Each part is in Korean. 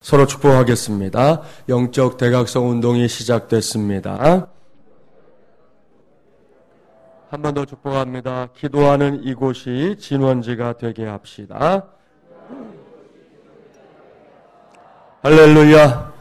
서로 축복하겠습니다. 영적 대각성 운동이 시작됐습니다. 한 번 더 축복합니다. 기도하는 이곳이 진원지가 되게 합시다. 할렐루야.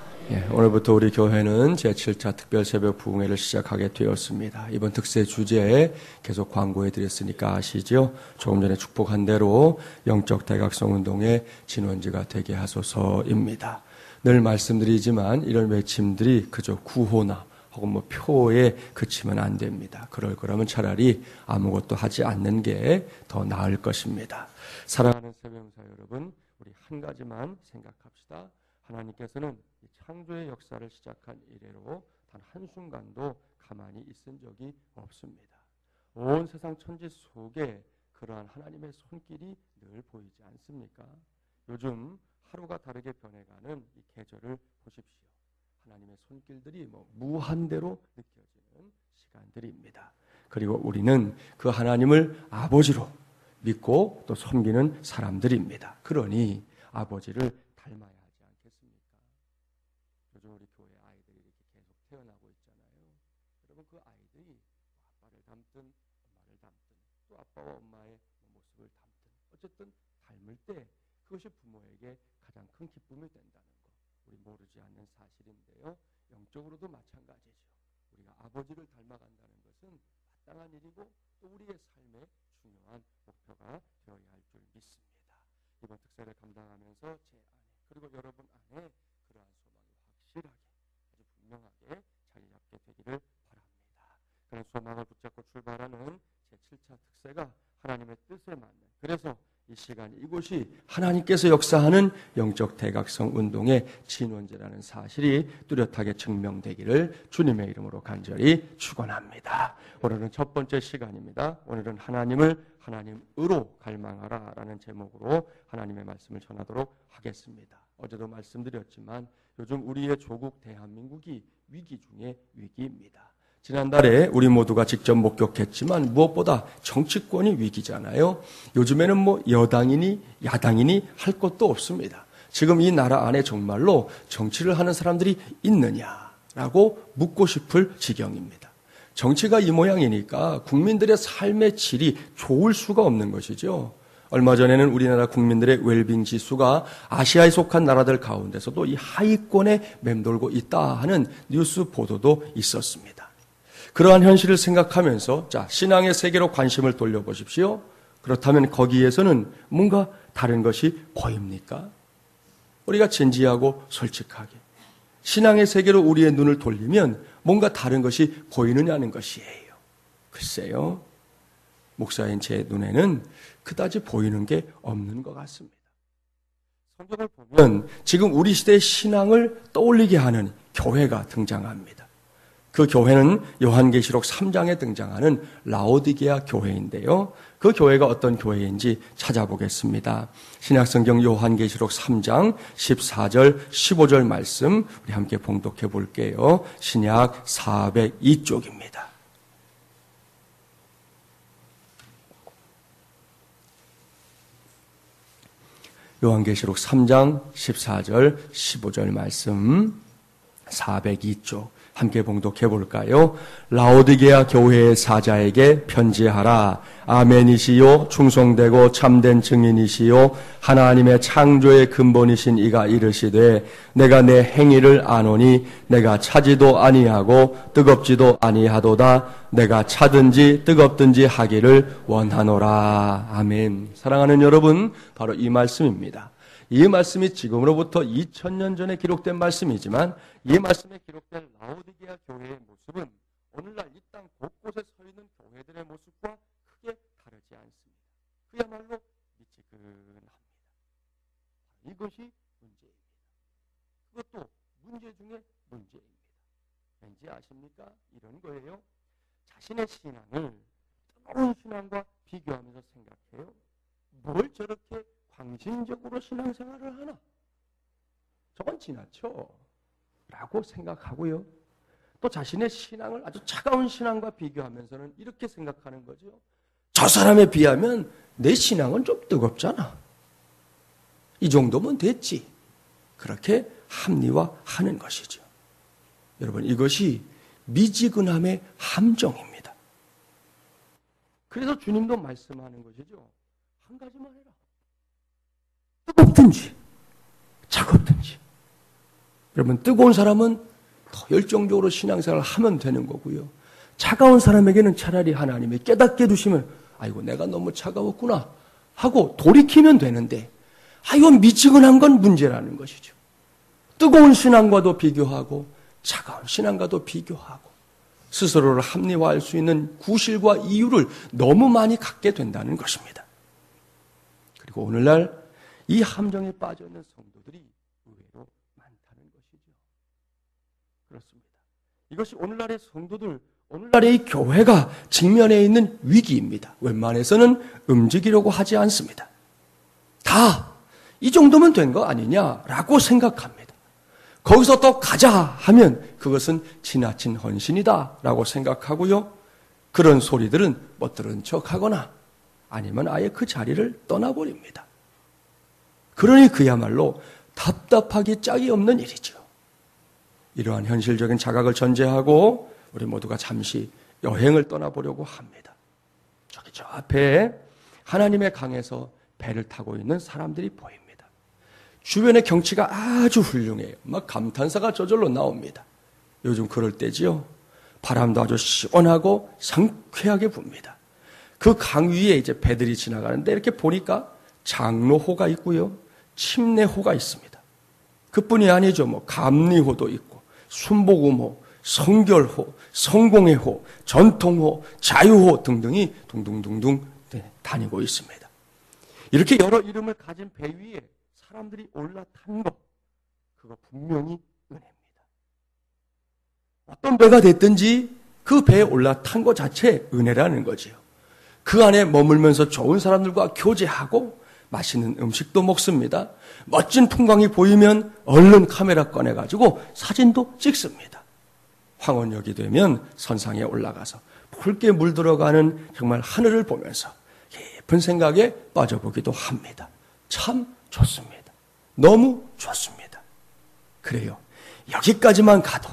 오늘부터 우리 교회는 제7차 특별 새벽 부흥회를 시작하게 되었습니다. 이번 특세 주제에 계속 광고해 드렸으니까 아시죠? 조금 전에 축복한 대로 영적 대각성 운동의 진원지가 되게 하소서입니다. 늘 말씀드리지만 이런 외침들이 그저 구호나 혹은 표에 그치면 안 됩니다. 그럴 거라면 차라리 아무것도 하지 않는 게 더 나을 것입니다. 사랑하는 새벽영사 여러분, 우리 한 가지만 생각합시다. 하나님께서는 이 창조의 역사를 시작한 이래로 단 한순간도 가만히 있은 적이 없습니다. 온 세상 천지 속에 그러한 하나님의 손길이 늘 보이지 않습니까? 요즘 하루가 다르게 변해가는 이 계절을 보십시오. 하나님의 손길들이 무한대로 느껴지는 시간들입니다. 그리고 우리는 그 하나님을 아버지로 믿고 또 섬기는 사람들입니다. 그러니 아버지를 닮아야 하지 않겠습니까? 요즘 우리 교회 아이들이 이렇게 계속 태어나고 있잖아요. 여러분, 그 아이들이 아빠를 닮든 엄마를 닮든 또 아빠와 엄마의 모습을 닮든 어쨌든 닮을 때 그것이 부모에게 가장 큰 기쁨이 된다는 것, 우리 모르지 않는 사실인데요. 영적으로도 마찬가지죠. 우리가 아버지를 닮아간다는 것은 마땅한 일이고 또 우리의 삶의 중요한 목표가 되어야 할 줄 믿습니다. 이번 특세를 감당하면서 제 안에 그리고 여러분 안에 그러한 소망이 확실하게 아주 분명하게 자리 잡게 되기를 바랍니다. 그런 소망을 붙잡고 출발하는 제7차 특세가 하나님의 뜻에 맞는, 그래서 이 시간 이곳이 하나님께서 역사하는 영적 대각성 운동의 진원제라는 사실이 뚜렷하게 증명되기를 주님의 이름으로 간절히 축원합니다. 오늘은 첫 번째 시간입니다. 오늘은 하나님을 하나님으로 갈망하라 라는 제목으로 하나님의 말씀을 전하도록 하겠습니다. 어제도 말씀드렸지만 요즘 우리의 조국 대한민국이 위기 중에 위기입니다. 지난달에 우리 모두가 직접 목격했지만 무엇보다 정치권이 위기잖아요. 요즘에는 여당이니 야당이니 할 것도 없습니다. 지금 이 나라 안에 정말로 정치를 하는 사람들이 있느냐라고 묻고 싶을 지경입니다. 정치가 이 모양이니까 국민들의 삶의 질이 좋을 수가 없는 것이죠. 얼마 전에는 우리나라 국민들의 웰빙 지수가 아시아에 속한 나라들 가운데서도 이 하위권에 맴돌고 있다 하는 뉴스 보도도 있었습니다. 그러한 현실을 생각하면서 신앙의 세계로 관심을 돌려보십시오. 그렇다면 거기에서는 뭔가 다른 것이 보입니까? 우리가 진지하고 솔직하게 신앙의 세계로 우리의 눈을 돌리면 뭔가 다른 것이 보이느냐는 것이에요. 글쎄요, 목사인 제 눈에는 그다지 보이는 게 없는 것 같습니다. 성경을 보면 지금 우리 시대의 신앙을 떠올리게 하는 교회가 등장합니다. 그 교회는 요한계시록 3장에 등장하는 라오디게아 교회인데요. 그 교회가 어떤 교회인지 찾아보겠습니다. 신약성경 요한계시록 3장 14절 15절 말씀 우리 함께 봉독해 볼게요. 신약 402쪽입니다. 요한계시록 3장 14절 15절 말씀 402쪽 함께 봉독해 볼까요? 라오디게아 교회의 사자에게 편지하라. 아멘이시요 충성되고 참된 증인이시요 하나님의 창조의 근본이신 이가 이르시되 내가 내 행위를 아노니 내가 차지도 아니하고 뜨겁지도 아니하도다. 내가 차든지 뜨겁든지 하기를 원하노라. 아멘. 사랑하는 여러분, 바로 이 말씀입니다. 이 말씀이 지금으로부터 2000년 전에 기록된 말씀이지만 이 말씀에 기록된 라오디게아 교회의 모습은 오늘날 이 땅 곳곳에 서 있는 교회들의 모습과 크게 다르지 않습니다. 그야말로 미지근합니다. 이것이 문제입니다. 그것도 문제 중에 문제입니다. 왠지 아십니까? 이런 거예요. 자신의 신앙을 뜨거운 신앙과 비교하면서 생각해요. 뭘 저렇게 광신적으로 신앙생활을 하나? 저건 지나쳐 라고 생각하고요. 또 자신의 신앙을 아주 차가운 신앙과 비교하면서는 이렇게 생각하는 거죠. 저 사람에 비하면 내 신앙은 좀 뜨겁잖아. 이 정도면 됐지. 그렇게 합리화하는 것이죠. 여러분, 이것이 미지근함의 함정입니다. 그래서 주님도 말씀하는 것이죠. 한 가지만 해라. 뜨겁든지 차갑든지. 여러분, 뜨거운 사람은 더 열정적으로 신앙생활을 하면 되는 거고요. 차가운 사람에게는 차라리 하나님이 깨닫게 두시면 아이고 내가 너무 차가웠구나 하고 돌이키면 되는데 이건 미지근한 건 문제라는 것이죠. 뜨거운 신앙과도 비교하고 차가운 신앙과도 비교하고 스스로를 합리화할 수 있는 구실과 이유를 너무 많이 갖게 된다는 것입니다. 그리고 오늘날 이 함정에 빠져 있는 성도들이 의외로 많다는 것이죠. 그렇습니다. 이것이 오늘날의 성도들, 오늘날의 이 교회가 직면해 있는 위기입니다. 웬만해서는 움직이려고 하지 않습니다. 다 이 정도면 된 거 아니냐라고 생각합니다. 거기서 또 가자 하면 그것은 지나친 헌신이다라고 생각하고요. 그런 소리들은 못 들은 척하거나 아니면 아예 그 자리를 떠나버립니다. 그러니 그야말로 답답하기 짝이 없는 일이죠. 이러한 현실적인 자각을 전제하고 우리 모두가 잠시 여행을 떠나보려고 합니다. 저기 저 앞에 하나님의 강에서 배를 타고 있는 사람들이 보입니다. 주변의 경치가 아주 훌륭해요. 막 감탄사가 저절로 나옵니다. 요즘 그럴 때지요. 바람도 아주 시원하고 상쾌하게 붑니다. 그 강 위에 이제 배들이 지나가는데 이렇게 보니까 장로호가 있고요. 침례호가 있습니다. 그뿐이 아니죠. 뭐 감리호도 있고 순복음호, 성결호, 성공회호, 전통호, 자유호 등등이 둥둥둥둥 다니고 있습니다. 이렇게 여러 이름을 가진 배 위에 사람들이 올라탄 것, 그거 분명히 은혜입니다. 어떤 배가 됐든지 그 배에 올라탄 것 자체 은혜라는 거지요. 그 안에 머물면서 좋은 사람들과 교제하고 맛있는 음식도 먹습니다. 멋진 풍광이 보이면 얼른 카메라 꺼내가지고 사진도 찍습니다. 황혼역이 되면 선상에 올라가서 붉게 물들어가는 정말 하늘을 보면서 깊은 생각에 빠져보기도 합니다. 참 좋습니다. 너무 좋습니다. 그래요. 여기까지만 가도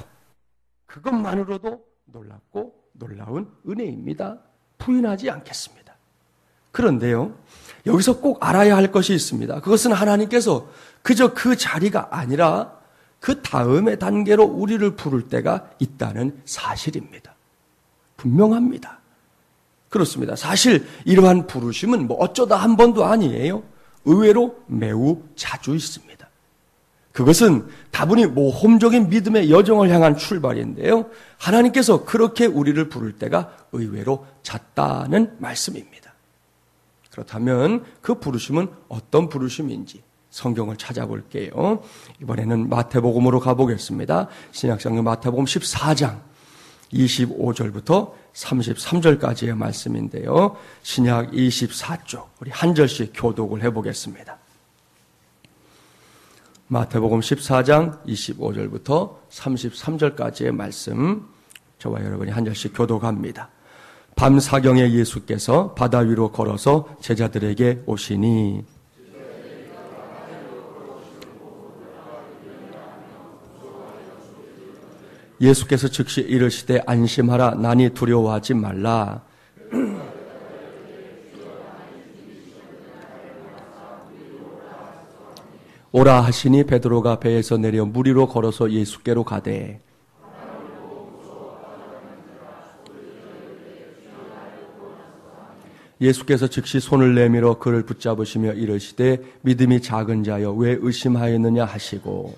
그것만으로도 놀랍고 놀라운 은혜입니다. 부인하지 않겠습니다. 그런데요, 여기서 꼭 알아야 할 것이 있습니다. 그것은 하나님께서 그저 그 자리가 아니라 그 다음의 단계로 우리를 부를 때가 있다는 사실입니다. 분명합니다. 그렇습니다. 사실 이러한 부르심은 뭐 어쩌다 한 번도 아니에요. 의외로 매우 자주 있습니다. 그것은 다분히 모험적인 믿음의 여정을 향한 출발인데요. 하나님께서 그렇게 우리를 부를 때가 의외로 잦다는 말씀입니다. 그렇다면 그 부르심은 어떤 부르심인지 성경을 찾아볼게요. 이번에는 마태복음으로 가보겠습니다. 신약성경 마태복음 14장 25절부터 33절까지의 말씀인데요. 신약 24쪽 우리 한 절씩 교독을 해보겠습니다. 마태복음 14장 25절부터 33절까지의 말씀 저와 여러분이 한 절씩 교독합니다. 밤 사경에 예수께서 바다 위로 걸어서 제자들에게 오시니 예수께서 즉시 이르시되 안심하라 나니 두려워하지 말라. 오라 하시니 베드로가 배에서 내려 물 위로 걸어서 예수께로 가되 예수께서 즉시 손을 내밀어 그를 붙잡으시며 이르시되 믿음이 작은 자여 왜 의심하였느냐 하시고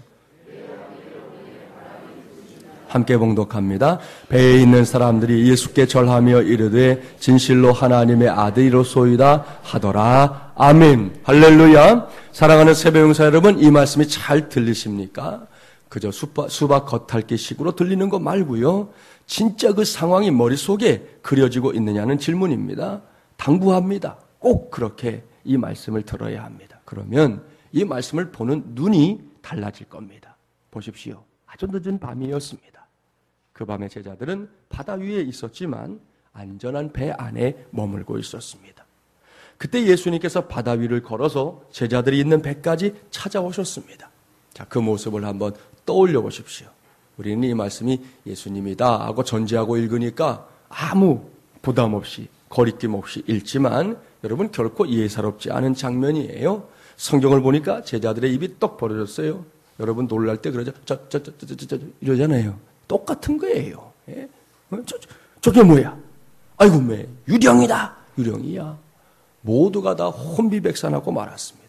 함께 봉독합니다. 배에 있는 사람들이 예수께 절하며 이르되 진실로 하나님의 아들이로소이다 하더라. 아멘. 할렐루야. 사랑하는 새벽용사 여러분, 이 말씀이 잘 들리십니까? 그저 수박 겉핥기 식으로 들리는 거 말고요. 진짜 그 상황이 머릿속에 그려지고 있느냐는 질문입니다. 당부합니다. 꼭 그렇게 이 말씀을 들어야 합니다. 그러면 이 말씀을 보는 눈이 달라질 겁니다. 보십시오. 아주 늦은 밤이었습니다. 그 밤에 제자들은 바다 위에 있었지만 안전한 배 안에 머물고 있었습니다. 그때 예수님께서 바다 위를 걸어서 제자들이 있는 배까지 찾아오셨습니다. 자, 그 모습을 한번 떠올려 보십시오. 우리는 이 말씀이 예수님이다 하고 전제하고 읽으니까 아무 부담 없이 거리낌 없이 읽지만 여러분 결코 예사롭지 않은 장면이에요. 성경을 보니까 제자들의 입이 떡 벌어졌어요. 여러분 놀랄 때 그러죠. 이러잖아요. 똑같은 거예요. 예? 저게 뭐야? 아이고 매 유령이다. 유령이야. 모두가 다 혼비백산하고 말았습니다.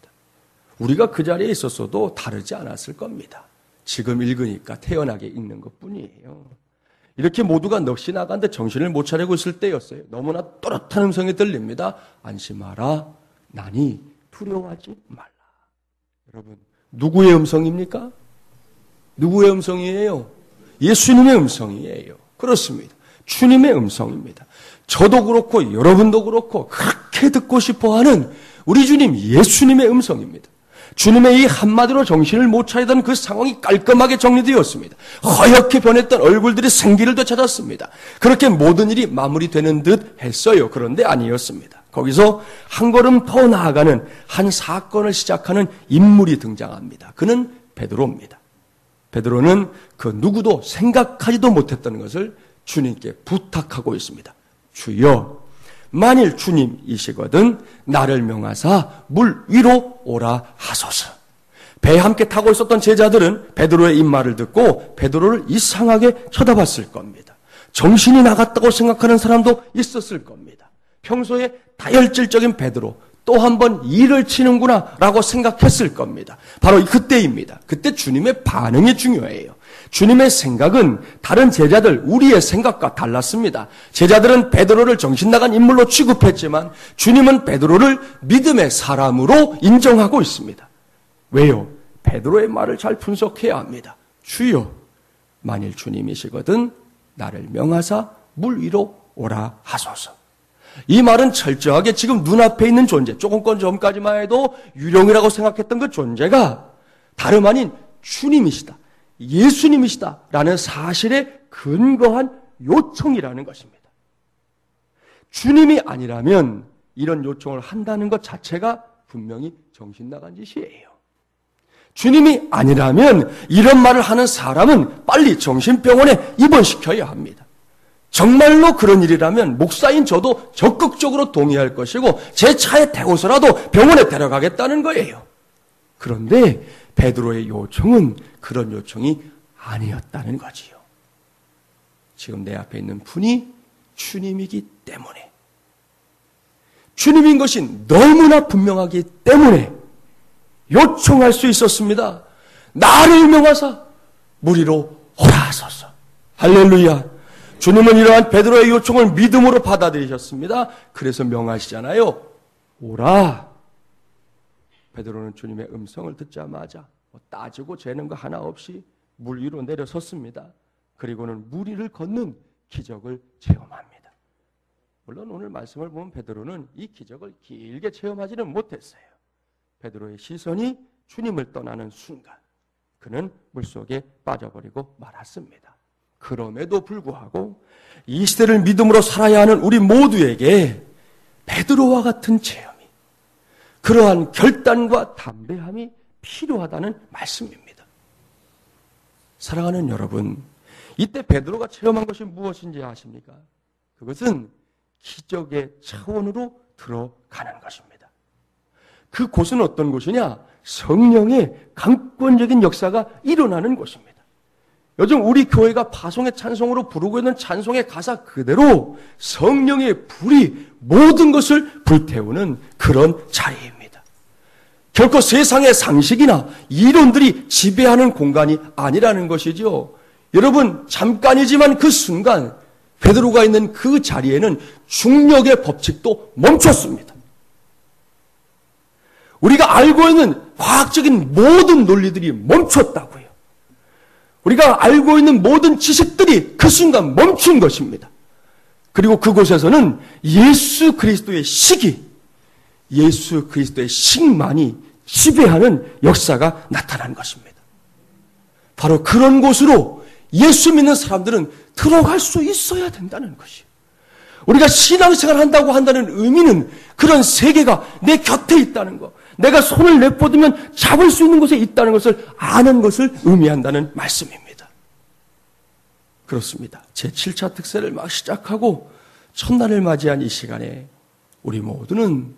우리가 그 자리에 있었어도 다르지 않았을 겁니다. 지금 읽으니까 태연하게 읽는 것뿐이에요. 이렇게 모두가 넋이 나간데 정신을 못 차리고 있을 때였어요. 너무나 또렷한 음성이 들립니다. 안심하라. 나니 두려워하지 말라. 여러분, 누구의 음성입니까? 누구의 음성이에요? 예수님의 음성이에요. 그렇습니다. 주님의 음성입니다. 저도 그렇고 여러분도 그렇고 그렇게 듣고 싶어하는 우리 주님 예수님의 음성입니다. 주님의 이 한마디로 정신을 못 차리던 그 상황이 깔끔하게 정리되었습니다. 허옇게 변했던 얼굴들이 생기를 되찾았습니다. 그렇게 모든 일이 마무리되는 듯 했어요. 그런데 아니었습니다. 거기서 한 걸음 더 나아가는 한 사건을 시작하는 인물이 등장합니다. 그는 베드로입니다. 베드로는 그 누구도 생각하지도 못했던 것을 주님께 부탁하고 있습니다. 주여, 만일 주님이시거든 나를 명하사 물 위로 오라 하소서. 배에 함께 타고 있었던 제자들은 베드로의 이 말을 듣고 베드로를 이상하게 쳐다봤을 겁니다. 정신이 나갔다고 생각하는 사람도 있었을 겁니다. 평소에 다혈질적인 베드로 또 한 번 일을 치는구나 라고 생각했을 겁니다. 바로 그때입니다. 그때 주님의 반응이 중요해요. 주님의 생각은 다른 제자들, 우리의 생각과 달랐습니다. 제자들은 베드로를 정신나간 인물로 취급했지만 주님은 베드로를 믿음의 사람으로 인정하고 있습니다. 왜요? 베드로의 말을 잘 분석해야 합니다. 주여, 만일 주님이시거든 나를 명하사 물 위로 오라 하소서. 이 말은 철저하게 지금 눈앞에 있는 존재, 조금 전까지만 해도 유령이라고 생각했던 그 존재가 다름 아닌 주님이시다, 예수님이시다라는 사실에 근거한 요청이라는 것입니다. 주님이 아니라면 이런 요청을 한다는 것 자체가 분명히 정신 나간 짓이에요. 주님이 아니라면 이런 말을 하는 사람은 빨리 정신병원에 입원시켜야 합니다. 정말로 그런 일이라면 목사인 저도 적극적으로 동의할 것이고 제 차에 태워서라도 병원에 데려가겠다는 거예요. 그런데 베드로의 요청은 그런 요청이 아니었다는 거지요. 지금 내 앞에 있는 분이 주님이기 때문에, 주님인 것이 너무나 분명하기 때문에 요청할 수 있었습니다. 나를 명하사 물 위로 오라 하소서. 할렐루야. 주님은 이러한 베드로의 요청을 믿음으로 받아들이셨습니다. 그래서 명하시잖아요. 오라. 베드로는 주님의 음성을 듣자마자 따지고 재는 거 하나 없이 물 위로 내려섰습니다. 그리고는 물 위를 걷는 기적을 체험합니다. 물론 오늘 말씀을 보면 베드로는 이 기적을 길게 체험하지는 못했어요. 베드로의 시선이 주님을 떠나는 순간 그는 물속에 빠져버리고 말았습니다. 그럼에도 불구하고 이 시대를 믿음으로 살아야 하는 우리 모두에게 베드로와 같은 체험이, 그러한 결단과 담대함이 필요하다는 말씀입니다. 사랑하는 여러분, 이때 베드로가 체험한 것이 무엇인지 아십니까? 그것은 기적의 차원으로 들어가는 것입니다. 그 곳은 어떤 곳이냐? 성령의 강권적인 역사가 일어나는 곳입니다. 요즘 우리 교회가 파송의 찬송으로 부르고 있는 찬송의 가사 그대로 성령의 불이 모든 것을 불태우는 그런 자리입니다. 결코 세상의 상식이나 이론들이 지배하는 공간이 아니라는 것이죠. 여러분, 잠깐이지만 그 순간 베드로가 있는 그 자리에는 중력의 법칙도 멈췄습니다. 우리가 알고 있는 과학적인 모든 논리들이 멈췄다고요. 우리가 알고 있는 모든 지식들이 그 순간 멈춘 것입니다. 그리고 그곳에서는 예수 그리스도의 식이, 예수 그리스도의 식만이 지배하는 역사가 나타난 것입니다. 바로 그런 곳으로 예수 믿는 사람들은 들어갈 수 있어야 된다는 것이에요. 우리가 신앙생활을 한다고 한다는 의미는 그런 세계가 내 곁에 있다는 것, 내가 손을 내뻗으면 잡을 수 있는 곳에 있다는 것을 아는 것을 의미한다는 말씀입니다. 그렇습니다. 제7차 특세를 막 시작하고 첫날을 맞이한 이 시간에 우리 모두는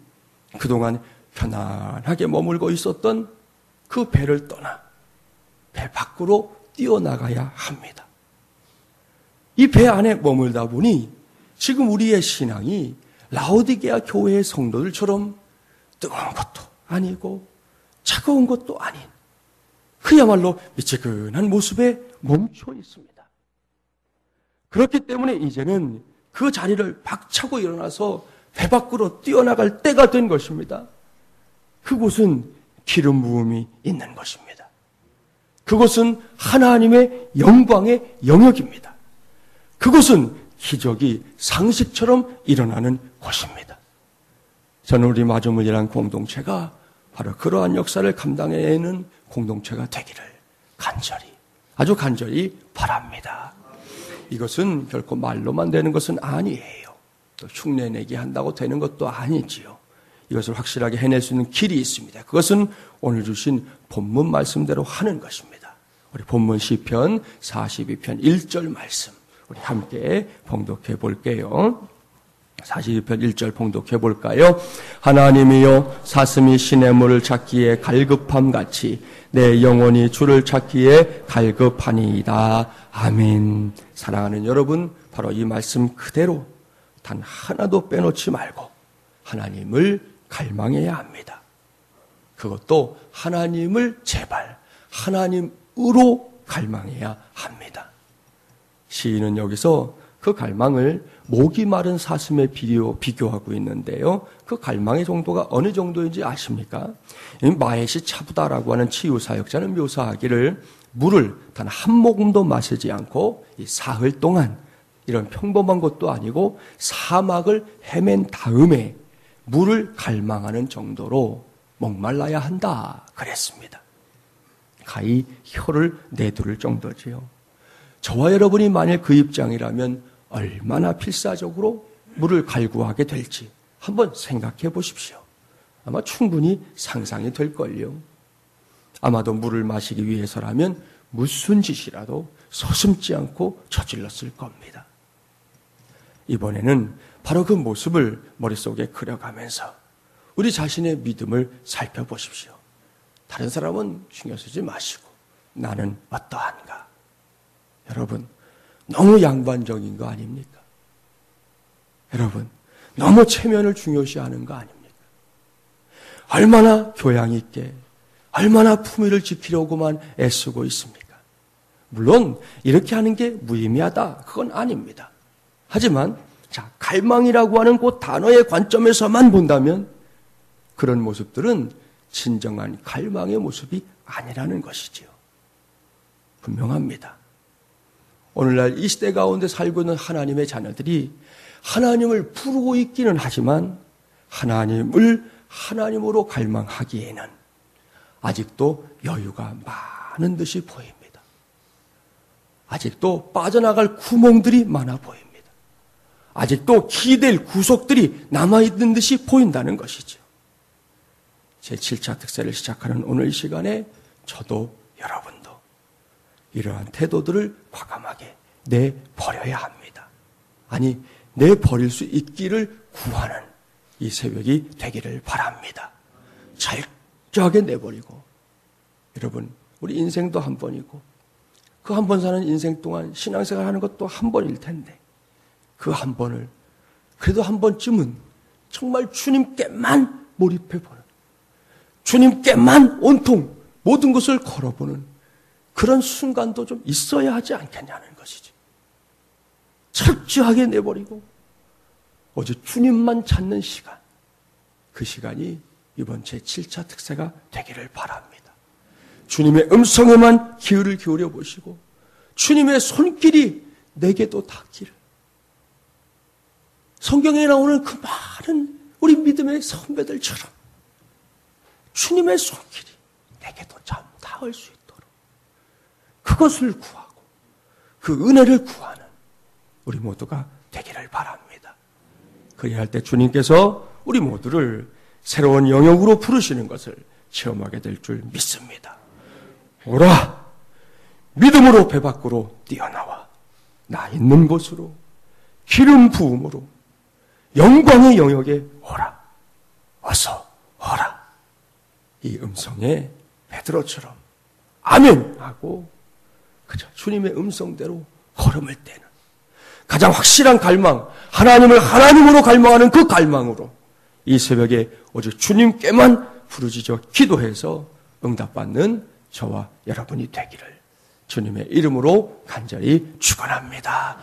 그동안 편안하게 머물고 있었던 그 배를 떠나 배 밖으로 뛰어나가야 합니다. 이 배 안에 머물다 보니 지금 우리의 신앙이 라오디게아 교회의 성도들처럼 뜨거운 것도 아니고 차가운 것도 아닌 그야말로 미지근한 모습에 멈춰 있습니다. 그렇기 때문에 이제는 그 자리를 박차고 일어나서 배 밖으로 뛰어나갈 때가 된 것입니다. 그곳은 기름 부음이 있는 것입니다. 그곳은 하나님의 영광의 영역입니다. 그곳은 기적이 상식처럼 일어나는 곳입니다. 저는 우리 마주문이라는 공동체가 바로 그러한 역사를 감당해내는 공동체가 되기를 아주 간절히 바랍니다. 이것은 결코 말로만 되는 것은 아니에요. 또 흉내내기 한다고 되는 것도 아니지요. 이것을 확실하게 해낼 수 있는 길이 있습니다. 그것은 오늘 주신 본문 말씀대로 하는 것입니다. 우리 본문 시편 42편 1절 말씀 우리 함께 봉독해 볼게요. 42편 1절 봉독해 볼까요? 하나님이여 사슴이 시냇물을 찾기에 갈급함같이 내 영혼이 주를 찾기에 갈급하니이다. 아멘. 사랑하는 여러분, 바로 이 말씀 그대로 단 하나도 빼놓지 말고 하나님을 갈망해야 합니다. 그것도 하나님을 제발 하나님으로 갈망해야 합니다. 시인은 여기서 그 갈망을 목이 마른 사슴에 비교하고 있는데요. 그 갈망의 정도가 어느 정도인지 아십니까? 마에시 차부다라고 하는 치유사역자는 묘사하기를 물을 단 한 모금도 마시지 않고 이 사흘 동안 이런 평범한 것도 아니고 사막을 헤맨 다음에 물을 갈망하는 정도로 목말라야 한다 그랬습니다. 가히 혀를 내두를 정도지요. 저와 여러분이 만일 그 입장이라면 얼마나 필사적으로 물을 갈구하게 될지 한번 생각해 보십시오. 아마 충분히 상상이 될걸요. 아마도 물을 마시기 위해서라면 무슨 짓이라도 서슴지 않고 저질렀을 겁니다. 이번에는 바로 그 모습을 머릿속에 그려가면서 우리 자신의 믿음을 살펴보십시오. 다른 사람은 신경 쓰지 마시고 나는 어떠한가? 여러분, 너무 양반적인 거 아닙니까? 여러분, 너무 체면을 중요시하는 거 아닙니까? 얼마나 교양 있게, 얼마나 품위를 지키려고만 애쓰고 있습니까? 물론 이렇게 하는 게 무의미하다, 그건 아닙니다. 하지만 갈망이라고 하는 그 단어의 관점에서만 본다면 그런 모습들은 진정한 갈망의 모습이 아니라는 것이지요. 분명합니다. 오늘날 이 시대 가운데 살고 있는 하나님의 자녀들이 하나님을 부르고 있기는 하지만 하나님을 하나님으로 갈망하기에는 아직도 여유가 많은 듯이 보입니다. 아직도 빠져나갈 구멍들이 많아 보입니다. 아직도 기댈 구석들이 남아있는 듯이 보인다는 것이죠. 제7차 특세를 시작하는 오늘 시간에 저도 여러분도 이러한 태도들을 과감하게 내버려야 합니다. 아니, 내버릴 수 있기를 구하는 이 새벽이 되기를 바랍니다. 철저하게 내버리고, 여러분, 우리 인생도 한 번이고 그 한 번 사는 인생 동안 신앙생활 하는 것도 한 번일 텐데 그 한 번을 그래도 한 번쯤은 정말 주님께만 몰입해보는, 주님께만 온통 모든 것을 걸어보는 그런 순간도 좀 있어야 하지 않겠냐는 것이지. 철저하게 내버리고 오직 주님만 찾는 시간, 그 시간이 이번 제7차 특세가 되기를 바랍니다. 주님의 음성에만 귀를 기울여 보시고 주님의 손길이 내게도 닿기를, 성경에 나오는 그 많은 우리 믿음의 선배들처럼 주님의 손길이 내게도 참 닿을 수 있도록 그것을 구하고 그 은혜를 구하는 우리 모두가 되기를 바랍니다. 그리할 때 주님께서 우리 모두를 새로운 영역으로 부르시는 것을 체험하게 될 줄 믿습니다. 오라! 믿음으로 배 밖으로 뛰어나와 나 있는 곳으로 기름 부음으로 영광의 영역에 오라. 어서 오라. 이 음성에 베드로처럼 아멘 하고 그저 주님의 음성대로 걸음을 떼는 가장 확실한 갈망, 하나님을 하나님으로 갈망하는 그 갈망으로 이 새벽에 오직 주님께만 부르짖어 기도해서 응답받는 저와 여러분이 되기를 주님의 이름으로 간절히 축원합니다.